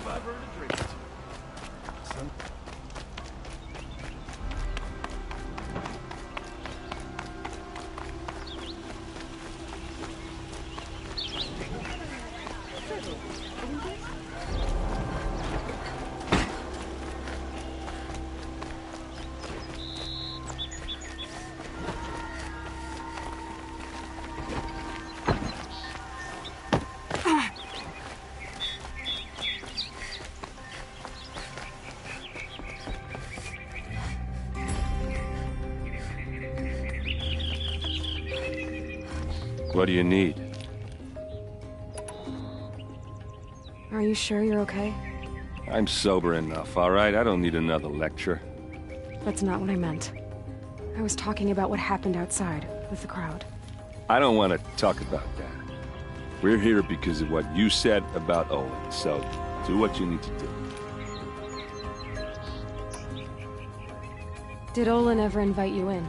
buy her a drink or two. What do you need? Are you sure you're okay? I'm sober enough, all right? I don't need another lecture. That's not what I meant. I was talking about what happened outside, with the crowd. I don't want to talk about that. We're here because of what you said about Owen, so do what you need to do. Did Olin ever invite you in?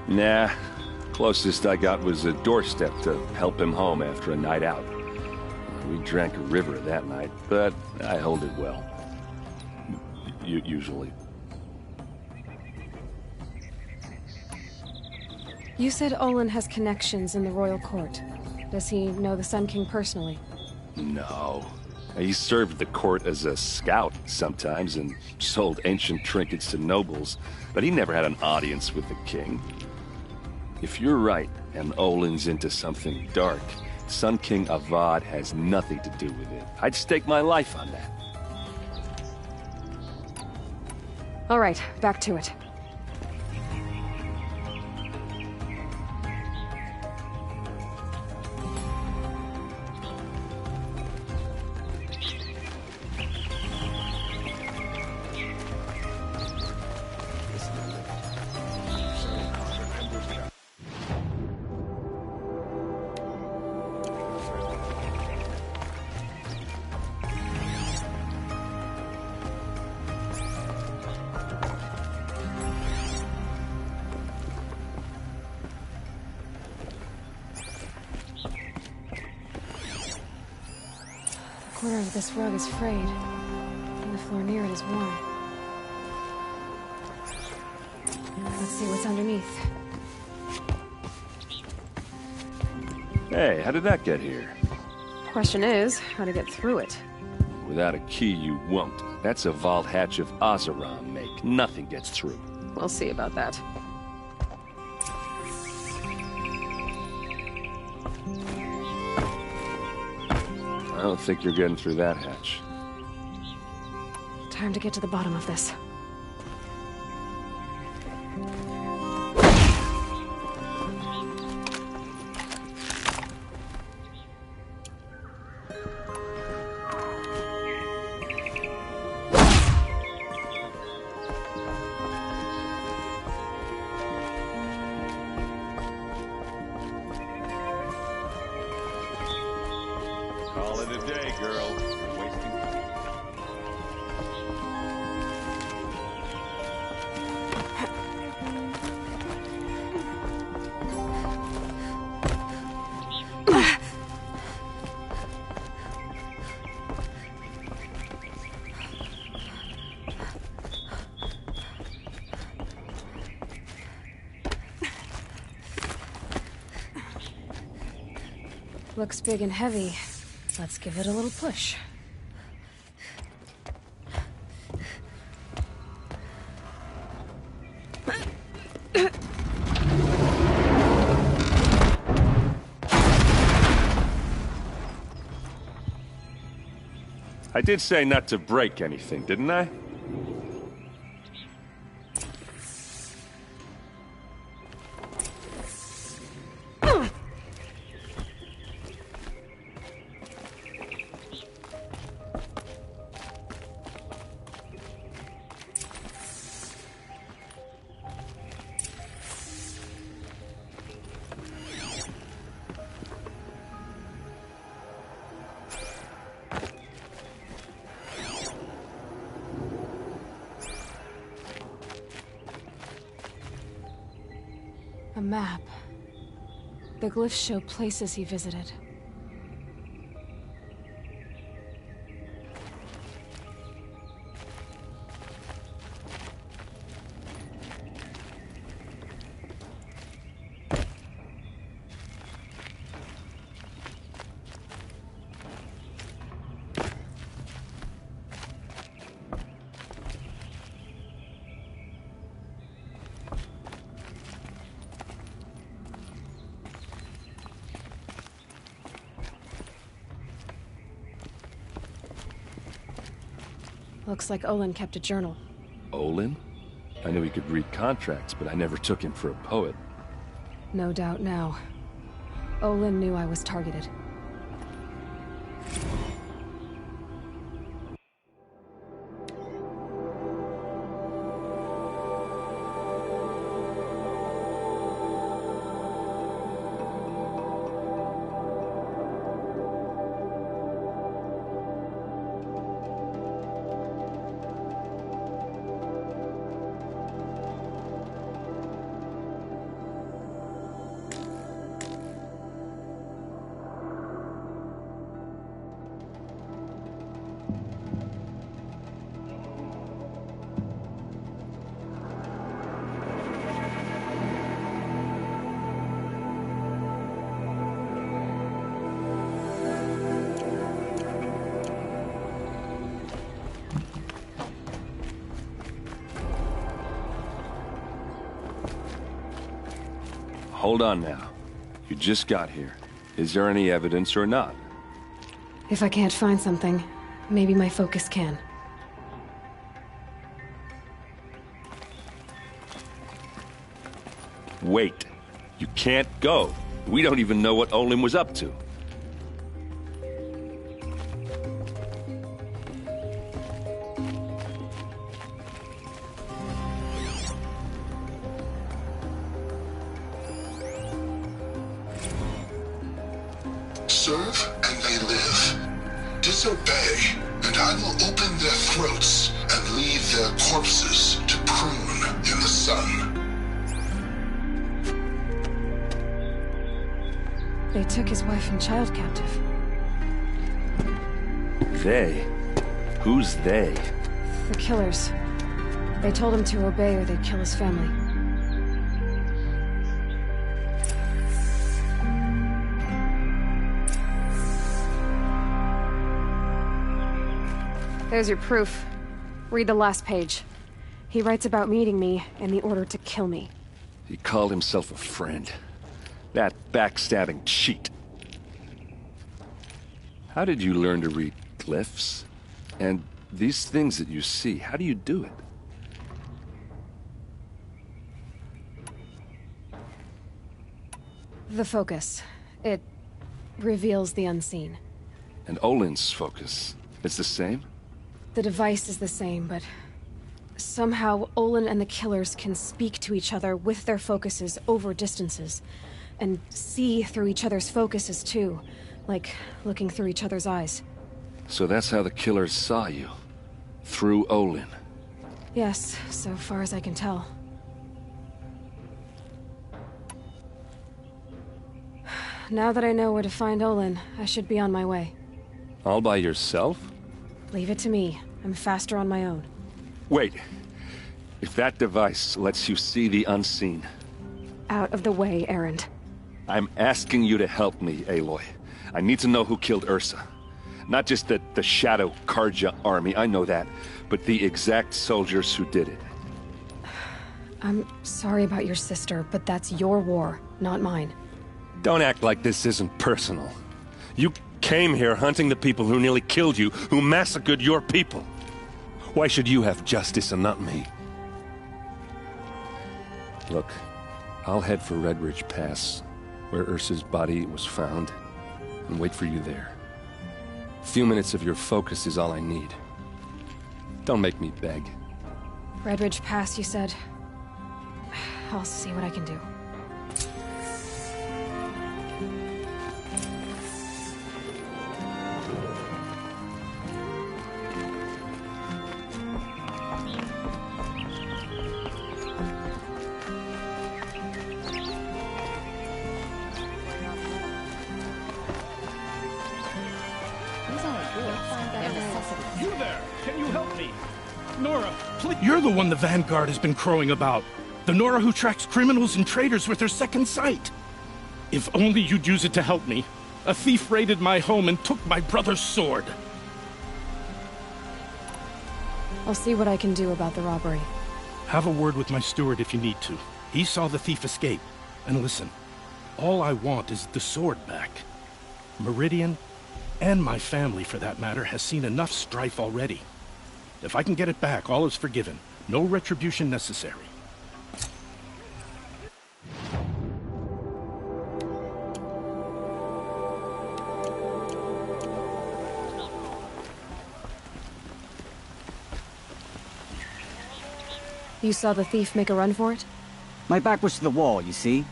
Nah. Closest I got was a doorstep to help him home after a night out. We drank a river that night, but I hold it well. Usually. You said Olin has connections in the royal court. Does he know the Sun King personally? No. He served the court as a scout sometimes and sold ancient trinkets to nobles, but he never had an audience with the king. If you're right, and Olin's into something dark, Sun King Avad has nothing to do with it. I'd stake my life on that. All right, back to it. The corner of this rug is frayed, and the floor near it is worn. Let's see what's underneath. Hey, how did that get here? Question is, how to get through it. Without a key, you won't. That's a vault hatch of Oseram make. Nothing gets through. We'll see about that. I don't think you're getting through that hatch. Time to get to the bottom of this. Call it a day, girl. You're wasting time. Looks big and heavy. Let's give it a little push. I did say not to break anything, didn't I? A map. The glyphs show places he visited. Looks like Olin kept a journal. Olin? I knew he could read contracts, but I never took him for a poet. No doubt now. Olin knew I was targeted. Hold on now. You just got here. Is there any evidence or not? If I can't find something, maybe my focus can. Wait. You can't go. We don't even know what Olin was up to. Serve and they live. Disobey, and I will open their throats and leave their corpses to prune in the sun. They took his wife and child captive. They? Who's they? The killers. They told him to obey or they'd kill his family. There's your proof. Read the last page. He writes about meeting me and the order to kill me. He called himself a friend. That backstabbing cheat. How did you learn to read glyphs? And these things that you see, how do you do it? The focus. It reveals the unseen. And Olin's focus, it's the same? The device is the same, but somehow Olin and the killers can speak to each other with their focuses over distances, and see through each other's focuses too, like looking through each other's eyes. So that's how the killers saw you? Through Olin? Yes, so far as I can tell. Now that I know where to find Olin, I should be on my way. All by yourself? Leave it to me. I'm faster on my own. Wait. If that device lets you see the unseen... Out of the way, Erend. I'm asking you to help me, Aloy. I need to know who killed Ursa. Not just the Shadow Carja army, I know that, but the exact soldiers who did it. I'm sorry about your sister, but that's your war, not mine. Don't act like this isn't personal. You came here hunting the people who nearly killed you, who massacred your people. Why should you have justice and not me? Look, I'll head for Redridge Pass, where Ursa's body was found, and wait for you there. A few minutes of your focus is all I need. Don't make me beg. Redridge Pass, you said? I'll see what I can do. You there! Can you help me? Nora, please. You're the one the Vanguard has been crowing about. The Nora who tracks criminals and traitors with her second sight. If only you'd use it to help me. A thief raided my home and took my brother's sword. I'll see what I can do about the robbery. Have a word with my steward if you need to. He saw the thief escape. And listen, all I want is the sword back. Meridian, and my family for that matter, has seen enough strife already. If I can get it back, all is forgiven. No retribution necessary. You saw the thief make a run for it? My back was to the wall, you see.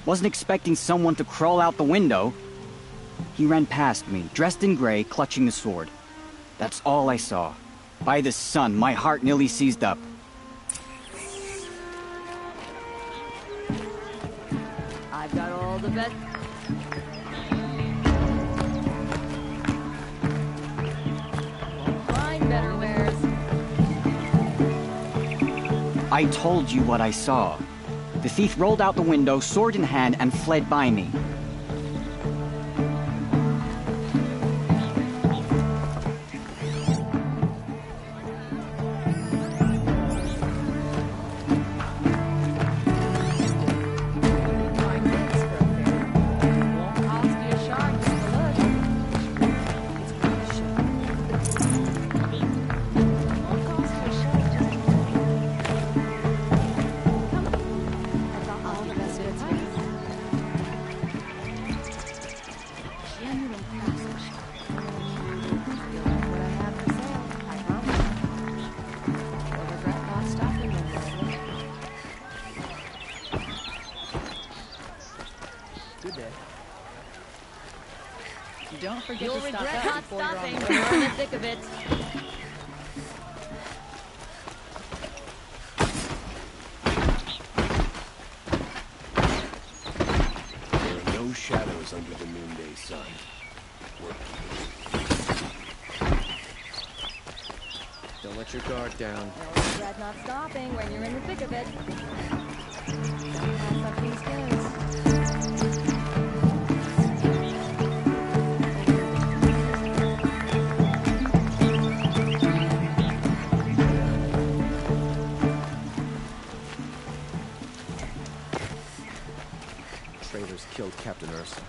Wasn't expecting someone to crawl out the window. He ran past me, dressed in gray, clutching the sword. That's all I saw. By the sun, my heart nearly seized up. I've got all the best... Find better wares. I told you what I saw. The thief rolled out the window, sword in hand, and fled by me. Don't forget You'll regret not stopping when you're in the thick of it. There are no shadows under the noonday sun. Don't let your guard down. You'll regret not stopping when you're in the thick of it. Pass up these goods. Traitors killed Captain Ursa.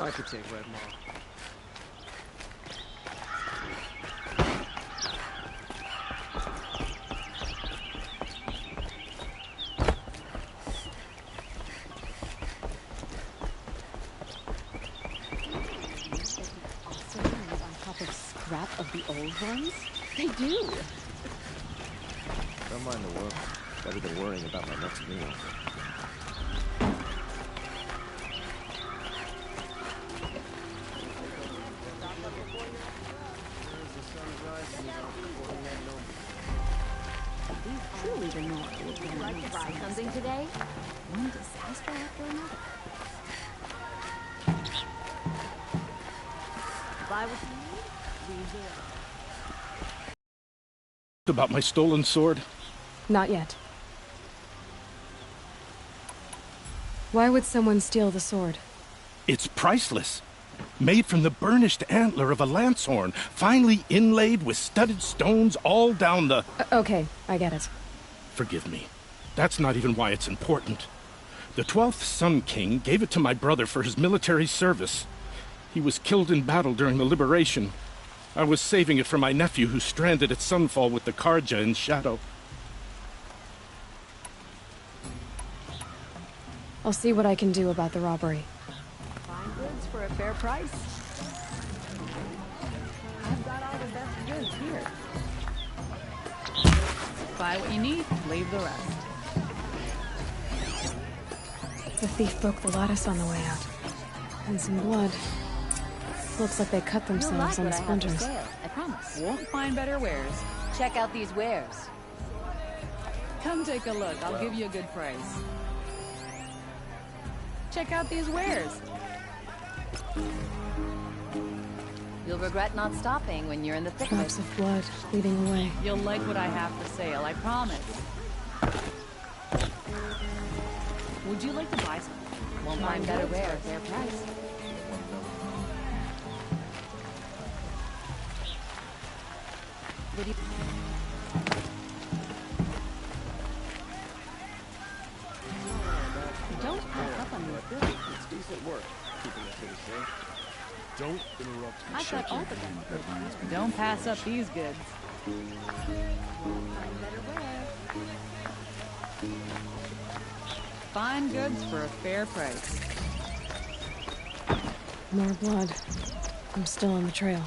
I could take Red Maw. Also live on top of scrap of the old ones? They do. Don't mind the work. Better than worrying about my next meal. Truly the North would like to buy something today? One disaster after another. Buy what you need, leave the rest. About my stolen sword? Not yet. Why would someone steal the sword? It's priceless. Made from the burnished antler of a lancehorn, finely inlaid with studded stones all down the... Okay, I get it. Forgive me. That's not even why it's important. The 12th Sun King gave it to my brother for his military service. He was killed in battle during the Liberation. I was saving it for my nephew who's stranded at Sunfall with the Karja in Shadow. I'll see what I can do about the robbery. Fine goods for a fair price. I've got all the best goods here. Buy what you need, leave the rest. The thief broke the lattice on the way out. And some blood. Looks like they cut themselves on the splinters. I promise. Won't find better wares. Check out these wares. Come take a look. I'll give you a good price. Check out these wares. You'll regret not stopping when you're in the thick of Drops it. of blood leading away. You'll like what I have for sale, I promise. Would you like to buy something? Won't find better wear at their price. Would you... Don't pass up on these goods. It's decent work, keeping the pace, eh? Don't interrupt me. I've got all the guns. Don't pass up these goods. Fine goods for a fair price. More blood. I'm still on the trail.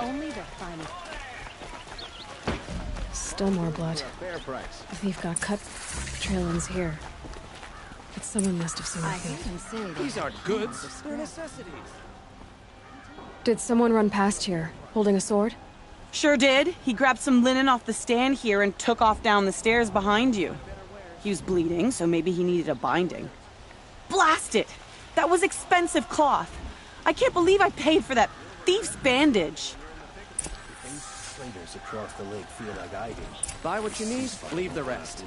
Only the finest. Still more blood. Fair price. The thief got cut. The trail ends here. But someone must have seen the I hear thief. him say that. These aren't goods. They're necessities. Did someone run past here, holding a sword? Sure did. He grabbed some linen off the stand here and took off down the stairs behind you. He was bleeding, so maybe he needed a binding. Blast it! That was expensive cloth. I can't believe I paid for that thief's bandage. Traders across the lake feel like I do. Buy what you need, leave the rest.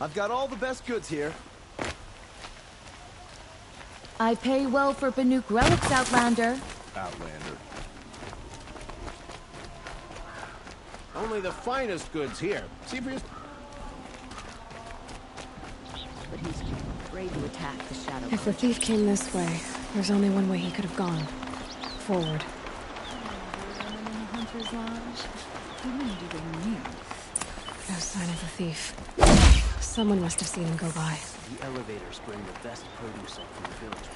I've got all the best goods here. I pay well for Banuk relics, Outlander. Outlander. Only the finest goods here. See for yourself. But he's afraid to attack the shadow. If the thief came this way, there's only one way he could have gone. Forward. Hunter's Lodge. He wouldn't even knew. No sign of the thief. Someone must have seen him go by. The elevators bring the best produce up from the village.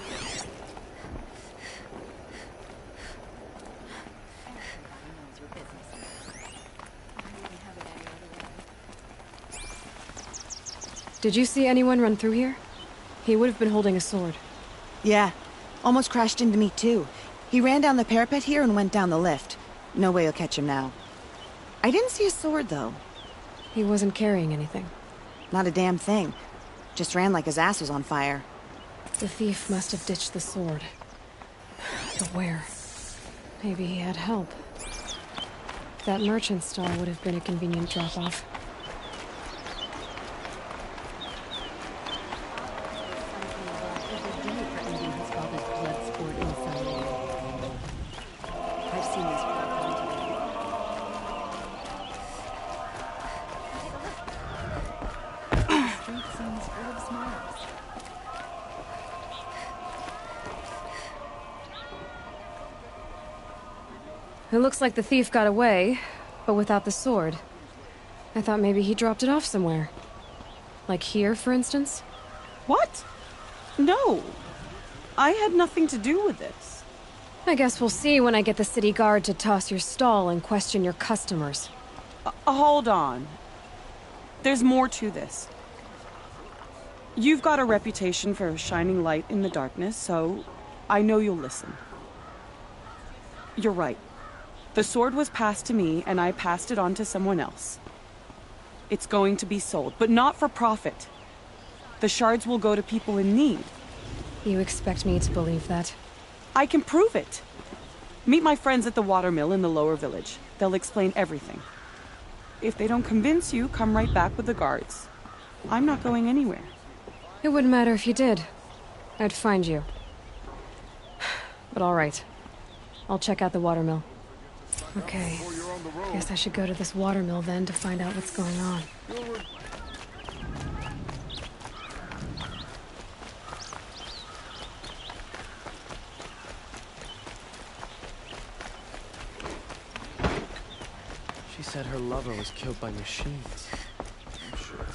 Did you see anyone run through here? He would have been holding a sword. Yeah. Almost crashed into me, too. He ran down the parapet here and went down the lift. No way you'll catch him now. I didn't see a sword, though. He wasn't carrying anything. Not a damn thing. Just ran like his ass was on fire. The thief must have ditched the sword. But where? Maybe he had help. That merchant stall would have been a convenient drop-off. It looks like the thief got away, but without the sword. I thought maybe he dropped it off somewhere. Like here, for instance? What? No. I had nothing to do with this. I guess we'll see when I get the city guard to toss your stall and question your customers. Hold on. There's more to this. You've got a reputation for shining light in the darkness, so I know you'll listen. You're right. The sword was passed to me, and I passed it on to someone else. It's going to be sold, but not for profit. The shards will go to people in need. You expect me to believe that? I can prove it. Meet my friends at the watermill in the lower village. They'll explain everything. If they don't convince you, come right back with the guards. I'm not going anywhere. It wouldn't matter if you did. I'd find you. But all right. I'll check out the watermill. Okay. Guess I should go to this watermill then to find out what's going on. She said her lover was killed by machines. I'm sure.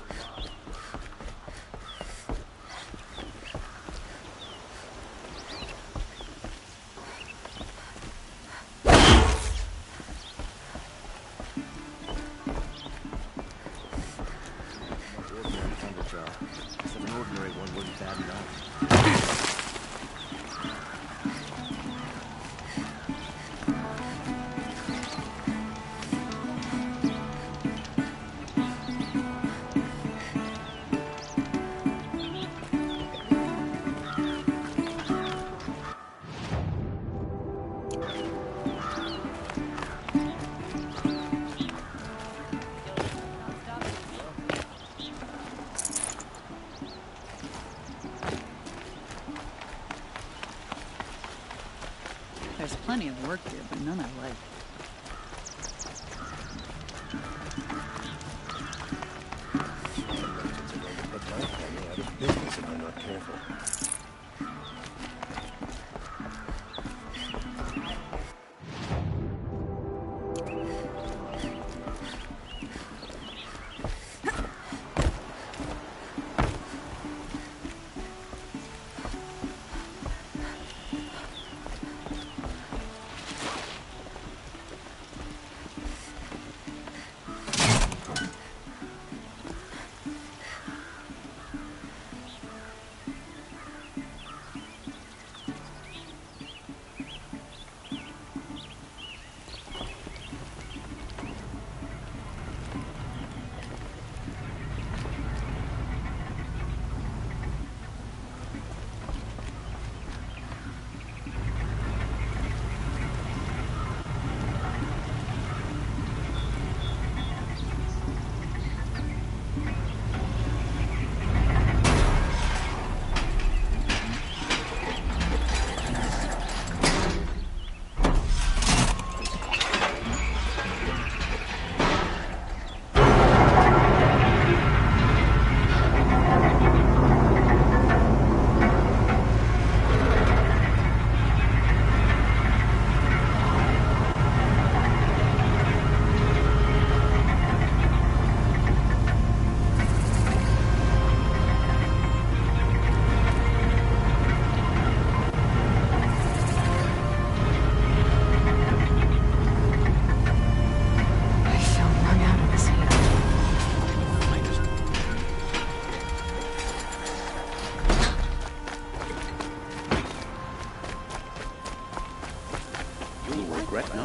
plenty of work here, but none I like. Business if I'm not careful.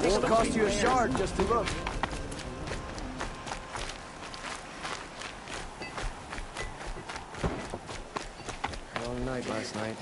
Won't cost you a shard just to look. Long night last night.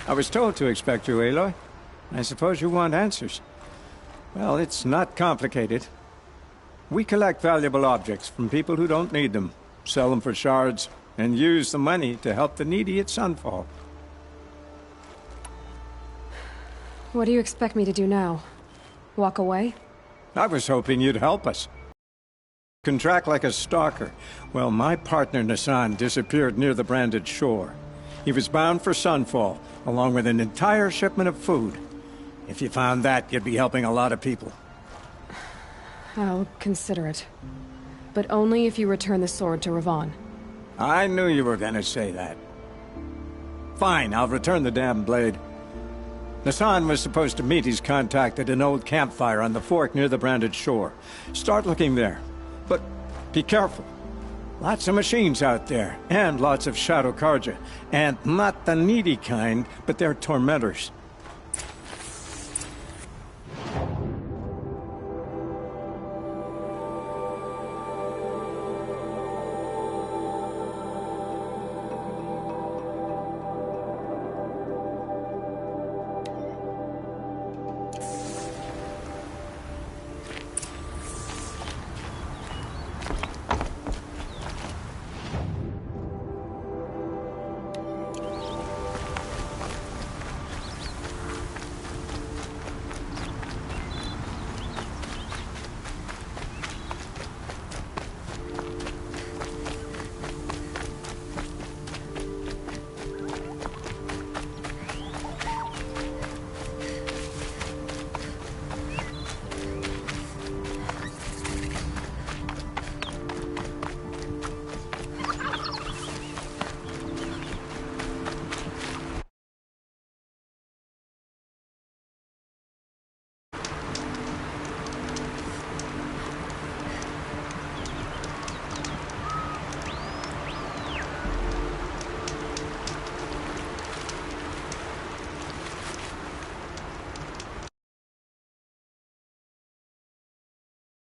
I was told to expect you, Aloy. I suppose you want answers. Well, it's not complicated. We collect valuable objects from people who don't need them, sell them for shards, and use the money to help the needy at Sunfall. What do you expect me to do now? Walk away? I was hoping you'd help us. Contract like a stalker. Well, my partner Nassan disappeared near the Branded Shore. He was bound for Sunfall, along with an entire shipment of food. If you found that, you'd be helping a lot of people. I'll consider it. But only if you return the sword to Ravon. I knew you were gonna say that. Fine, I'll return the damn blade. Nassan was supposed to meet his contact at an old campfire on the fork near the Branded Shore. Start looking there. But be careful. Lots of machines out there, and lots of Shadow Carja. And not the needy kind, but they're tormentors.